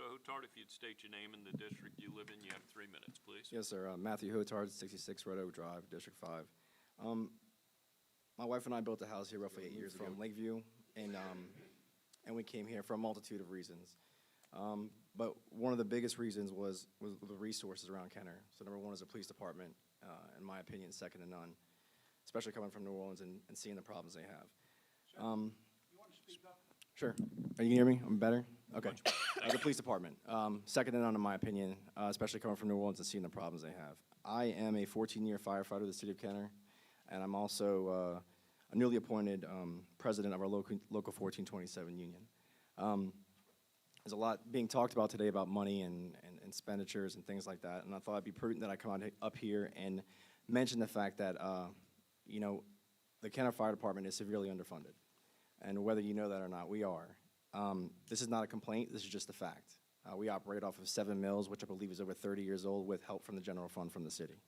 Mr. Hotard, if you'd state your name and the district you live in, you have 3 minutes, please. Yes, sir. Matthew Hotard, 66 Red Oak Drive, District 5. My wife and I built a house here roughly 8 years ago from Lakeview, and we came here for a multitude of reasons. But one of the biggest reasons was the resources around Kenner. So number one is the police department, in my opinion, second to none, especially coming from New Orleans and seeing the problems they have. You want to speak up? Sure. Are you can hear me? I'm better? Okay. The police department, second to none in my opinion, especially coming from New Orleans and seeing the problems they have. I am a 14-year firefighter of the city of Kenner, and I'm also a newly appointed president of our local 1427 union. There's a lot being talked about today about money and expenditures and things like that, and I thought it'd be prudent that I come up here and mention the fact that, the Kenner Fire Department is severely underfunded. And whether you know that or not, we are. This is not a complaint, this is just a fact. We operate off of 7 mills, which I believe is over 30 years old, with help from the general fund from the city.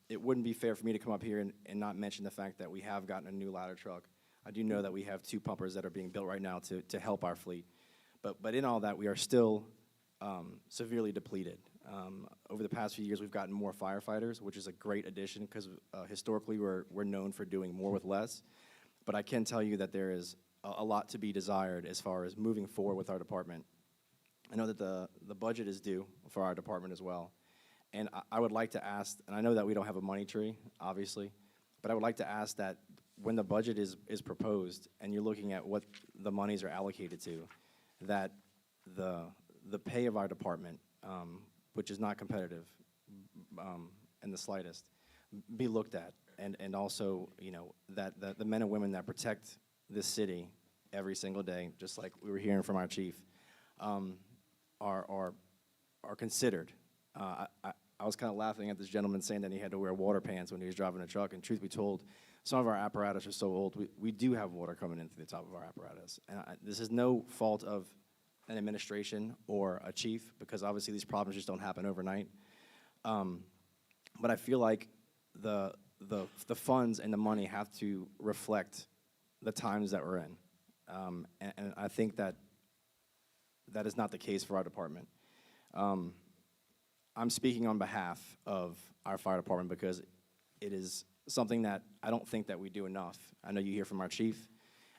It wouldn't be fair for me to come up here and not mention the fact that we have gotten a new ladder truck. I do know that we have 2 pumpers that are being built right now to help our fleet. But in all that, we are still severely depleted. Over the past few years, we've gotten more firefighters, which is a great addition because historically we're known for doing more with less. But I can tell you that there is a lot to be desired as far as moving forward with our department. I know that the budget is due for our department as well. And I would like to ask, and I know that we don't have a money tree, obviously, but I would like to ask that when the budget is proposed and you're looking at what the monies are allocated to, that the pay of our department, which is not competitive in the slightest, be looked at. And also, that the men and women that protect this city every single day, just like we were hearing from our chief, are considered. I was kind of laughing at this gentleman saying that he had to wear water pants when he was driving a truck, and truth be told, some of our apparatus are so old, we do have water coming in through the top of our apparatus. And this is no fault of an administration or a chief, because obviously these problems just don't happen overnight. But I feel like the funds and the money have to reflect the times that we're in. And I think that is not the case for our department. I'm speaking on behalf of our fire department because it is something that I don't think that we do enough. I know you hear from our chief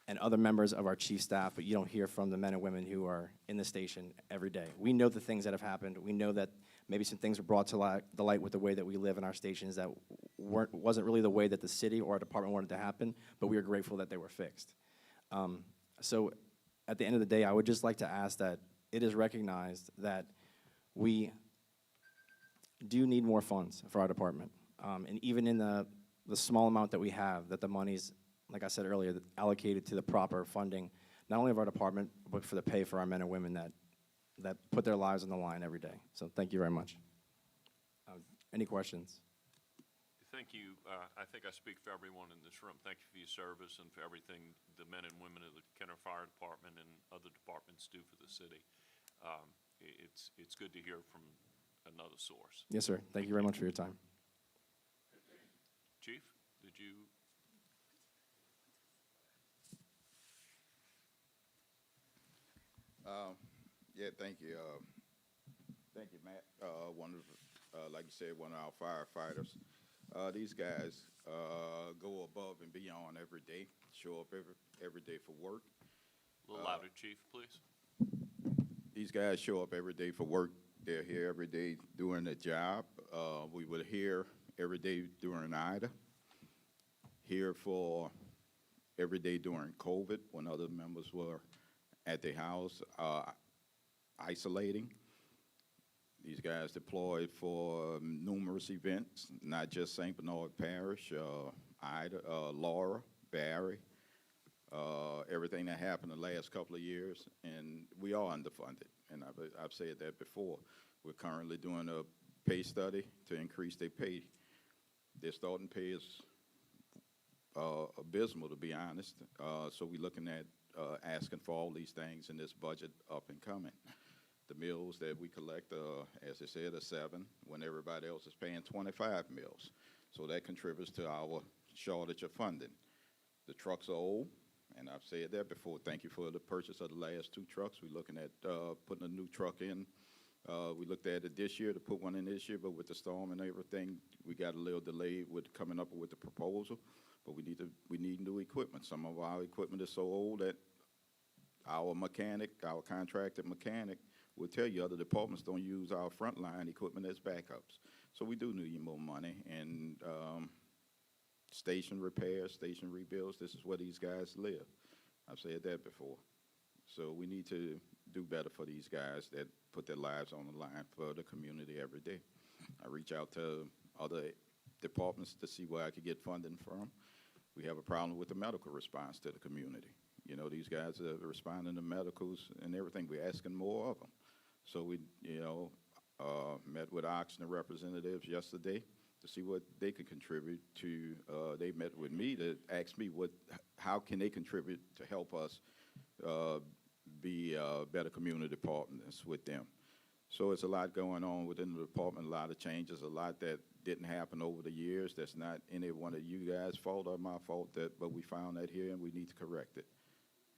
and other members of our chief staff, but you don't hear from the men and women who are in the station every day. We know the things that have happened. We know that maybe some things were brought to the light with the way that we live in our stations that wasn't really the way that the city or our department wanted to happen, but we are grateful that they were fixed. So at the end of the day, I would just like to ask that it is recognized that we do need more funds for our department. And even in the small amount that we have, that the money's, like I said earlier, allocated to the proper funding, not only of our department, but for the pay for our men and women that put their lives on the line every day. So thank you very much. Any questions? Thank you. I think I speak for everyone in this room. Thank you for your service and for everything the men and women of the Kenner Fire Department and other departments do for the city. It's good to hear from another source. Yes, sir. Thank you very much for your time. Chief, did you? Yeah, thank you. Thank you, Matt. Like you said, one of our firefighters. These guys go above and beyond every day, show up every day for work. A little louder, Chief, please. These guys show up every day for work. They're here every day doing their job. We were here every day during Ida, here for every day during COVID when other members were at their house isolating. These guys deployed for numerous events, not just St. Bernard Parish, Ida, Laura, Barry, everything that happened the last couple of years, and we are underfunded. And I've said that before. We're currently doing a pay study to increase their pay. Their starting pay is abysmal, to be honest. So we're looking at asking for all these things in this budget up and coming. The mills that we collect, as I said, are 7, when everybody else is paying 25 mills. So that contributes to our shortage of funding. The trucks are old, And I've said that before. Thank you for the purchase of the last 2 trucks. We're looking at putting a new truck in. We looked at it this year to put one in this year, but with the storm and everything, we got a little delayed with coming up with the proposal. But we need new equipment. Some of our equipment is so old that our mechanic, our contracted mechanic, will tell you other departments don't use our frontline equipment as backups. So we do need more money. And station repairs, station rebuilds, this is where these guys live. I've said that before. So we need to do better for these guys that put their lives on the line for the community every day. I reach out to other departments to see where I could get funding from. We have a problem with the medical response to the community. You know, these guys are responding to medicals and everything. We're asking more of them. So we, met with Oxnard representatives yesterday to see what they could contribute to. They met with me to ask me how can they contribute to help us be better community partners with them. So it's a lot going on within the department, a lot of changes, a lot that didn't happen over the years. That's not any one of you guys' fault or my fault, but we found that here and we need to correct it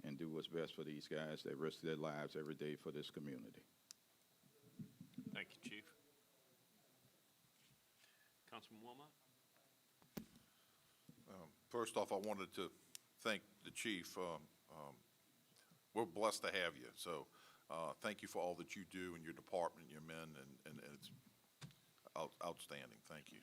and do what's best for these guys that risk their lives every day for this community. Thank you, Chief. Councilman Wilmot? First off, I wanted to thank the chief. We're blessed to have you. So thank you for all that you do in your department, your men, and it's outstanding. Thank you.